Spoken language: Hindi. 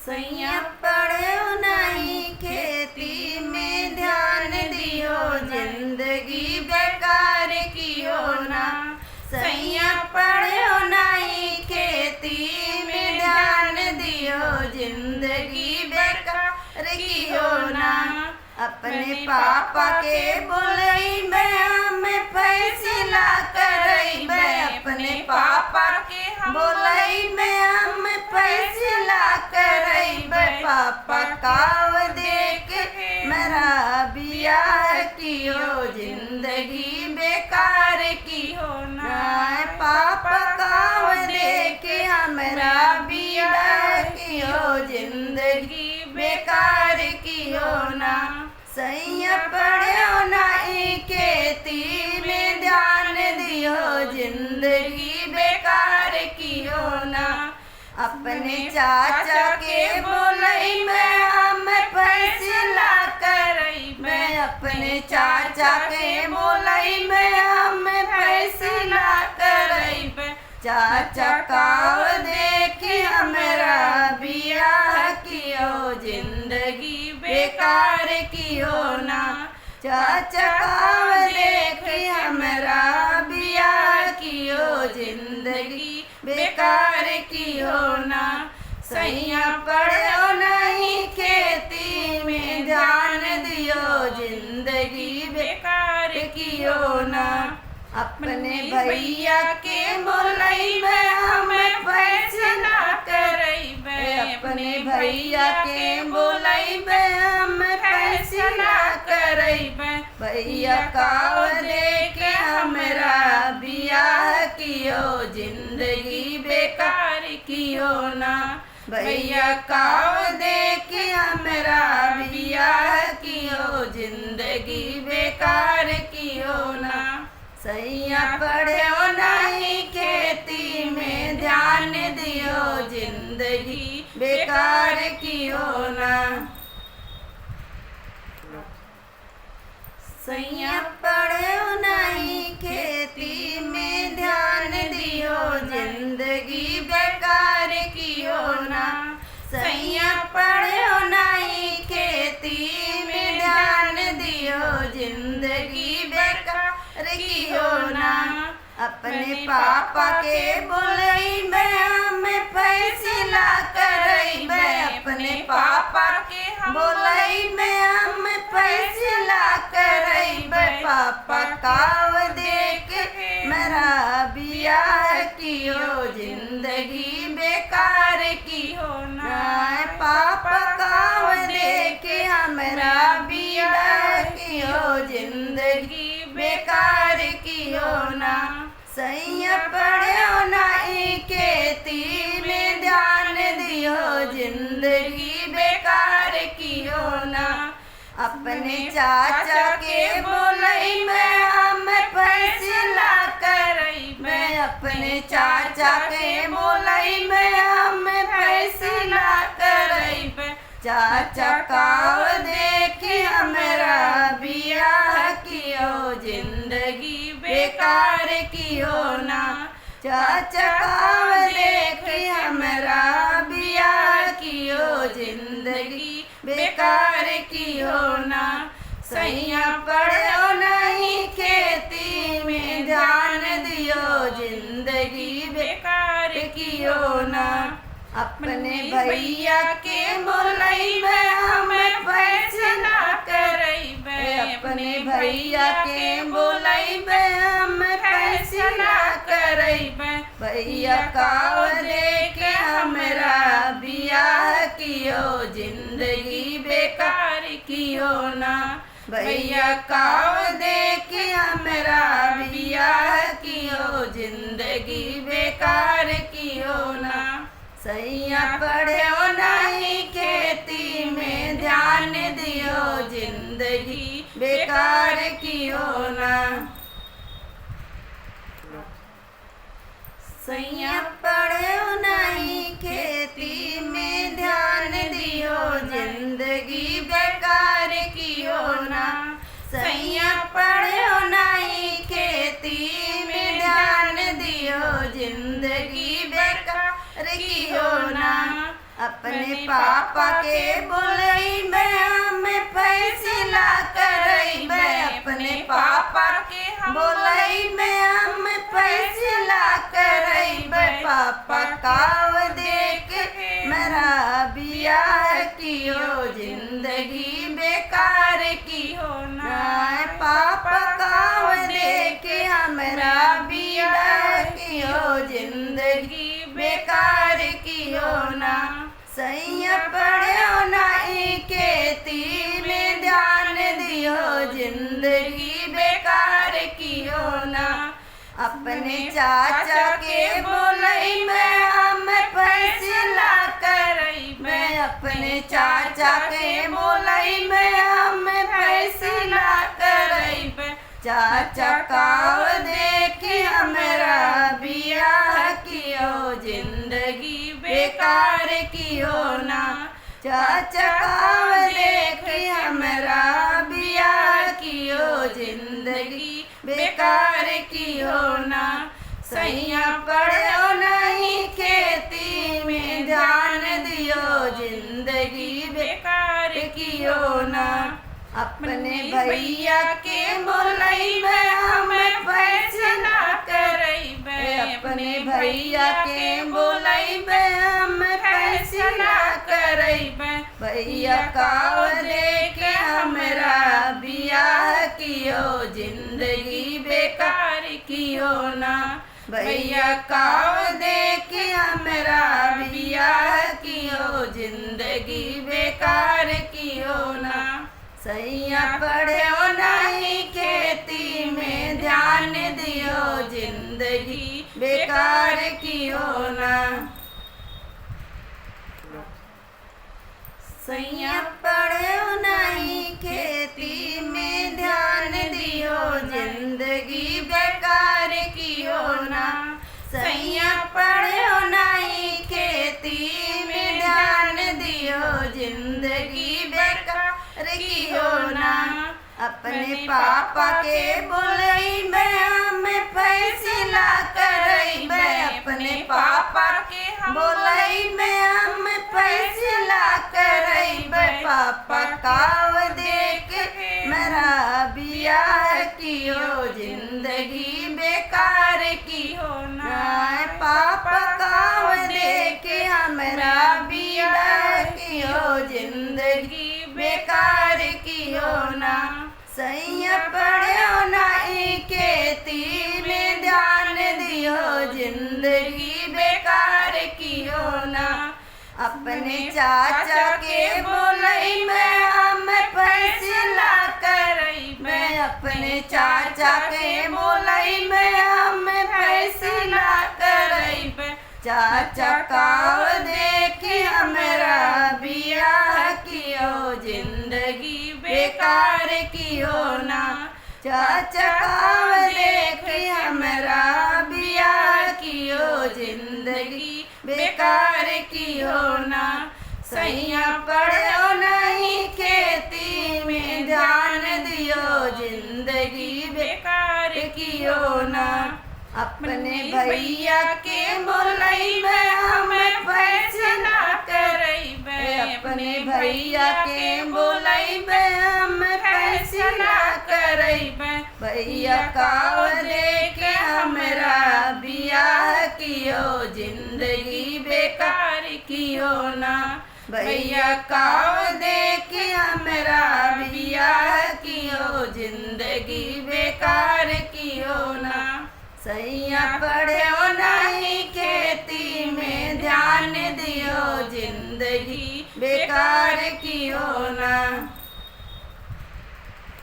सैया पढ़ो नहीं खेती में ध्यान दियो, जिंदगी बेकार कियो ना। सैया पढ़ो नहीं खेती में ध्यान दियो, जिंदगी बेकार कियो ना। अपने पापा के बोलई में हमें फैसला करई में, अपने पापा के बोलई में हमें फैसला करई में। पापा काव देख मेरा बियाह कियो, जिंदगी बेकार कियो ना। पापा काव देख हमरा बियाह कियो, जिंदगी बेकार कियो ना। सैया पढ़ो नहीं खेती में ध्यान दियो, जिंदगी बेकार कियो ना। अपने चाचा के बोलई में हम फैसला करई में, अपने चाचा के बोलई में हम फैसला करई में। चाचा काव देखी हमरा बियाह कियो, जिंदगी बेकार कियो ना। चाचा काव देखी हमरा बियाह कियो, जिंदगी बेकार कियो ना। सैया पढ़ो नहीं खेती में ध्यान दियो, जिंदगी बेकार कियो ना। अपने भैया के बोलई में हमें फैसला करई में, अपने भैया के बोलई में हमें फैसला करई में। भैया काव देख हमरा बियाह कियो, जिंदगी बेकार कियो ना। भैया काव देख हमरा बियाह कियो, जिंदगी बेकार कियो ना। सैया पढ़ो नहीं खेती में ध्यान दियो, जिंदगी बेकार कियो ना। सैया पढ़ो नहीं खेती में ध्यान दियो, जिंदगी बेकार कियो ना। सैया पढ़ो नहीं खेती में ध्यान दियो, जिंदगी बेकार कियो ना। अपने पापा के बोलई में हमें फैसला करई में, अपने पापा के बोलई में हमें फैसला करई में। पापा काव देख मेरा बियाह कियो, जिंदगी बेकार कियो ना। पापा काव देख हमरा बियाह कियो, जिंदगी बेकार कियो ना। सैया पढ़ो नहीं खेती में ध्यान दियो, जिंदगी बेकार कियो ना। अपने चाचा के बोलई में हम फैसला करई में, अपने चाचा के बोलई में हम फैसला करई में। चाचा काव देखी हमरा बियाह कियो, जिंदगी बेकार कियो ना। चाचा काव देखी हमरा बियाह कियो, जिंदगी बेकार कियो ना। सैया पढ़ो नहीं खेती में ध्यान दियो, जिंदगी बेकार कियो ना। अपने भैया के बोलई में हमें फैसला करई में, अपने भैया के बोलई में हमें फैसला करई में। भैया काव देख हमरा बियाह कियो, जिंदगी बेकार कियो ना। भैया काव देख हमरा बियाह कियो, जिंदगी बेकार कियो ना। सैया पढ़ो नहीं खेती में ध्यान दियो, जिंदगी बेकार कियो ना। सैया पढ़ो नहीं खेती में ध्यान दियो, जिंदगी बेकार कियो ना। सैया पढ़ो नहीं खेती में ध्यान दियो, जिंदगी बेकार कियो ना। अपने पापा के बोलैबे हम फैसला करैबे अपने पापा के बोलैबे हम फैसला करैबे पापा काव देख मेरा बियाह कियो जिंदगी बेकार की हो ना पापा काव देख हमरा बियाह कियो जिंदगी बेकार कियो ना सैया पढ़ो नहीं खेती में ध्यान दियो जिंदगी बेकार कियो ना अपने चाचा के बोलैबे हम फैसला करैबे अपने चाचा के बोलैबे हम फैसला करैबे चाचा काव देखी हमरा बियाह कियो जिंदगी बेकार कियो ना चाचा काव देखी हमरा बियाह कियो जिंदगी बेकार कियो ना सैया पढ़ो नहीं खेती में ध्यान दियो जिंदगी बेकार कियो ना अपने भैया के बोलैबे हम फैसला करैबे अपने भैया के बोलैबे हम फैसला करैबे भैया काव देख हमरा बियाह कियो जिंदगी बेकार कियो ना भैया काव देख हमरा बियाह कियो जिंदगी बेकार कियो ना सैया पढ़ो नहीं खेती में ध्यान दियो जिंदगी बेकार कियो ना सैया पढ़ो नहीं खेती में ध्यान दियो जिंदगी बेकार कियो ना सैया पढ़ो नहीं खेती में ध्यान दियो जिंदगी बेकार कियो ना अपने पापा के बोलैबे हम फैसला करैबे अपने पापा के बोलैबे हम फैसला करैबे पापा काव देख मेरा बियाह कियो जिंदगी बेकार कियो ना पापा काव देख हमरा बियाह कियो जिंदगी बेकार कियो ना सैया पढ़ो नहीं खेती में ध्यान दियो जिंदगी बेकार कियो ना अपने चाचा के बोलैबे हम फैसला करैबे अपने चाचा के बोलैबे हम फैसला करैबे चाचा काव देखी हमरा बियाह कियो जिंदगी बेकार कियो ना चाचा काव देखी हमरा बियाह कियो जिंदगी बेकार कियो ना सैया पढ़ो नहीं खेती में ध्यान दियो जिंदगी बेकार कियो ना अपने भैया के बोलैबे हम फैसला करैबे अपने भैया के बोलैबे हम फैसला करैबे भैया काव देख हमरा बियाह कियो जिंदगी बेकार कियो ना भैया काव देख हमरा बियाह कियो जिंदगी बेकार कियो ना सैया पढ़ो नहीं खेती में ध्यान दियो जिंदगी बेकार कियो ना।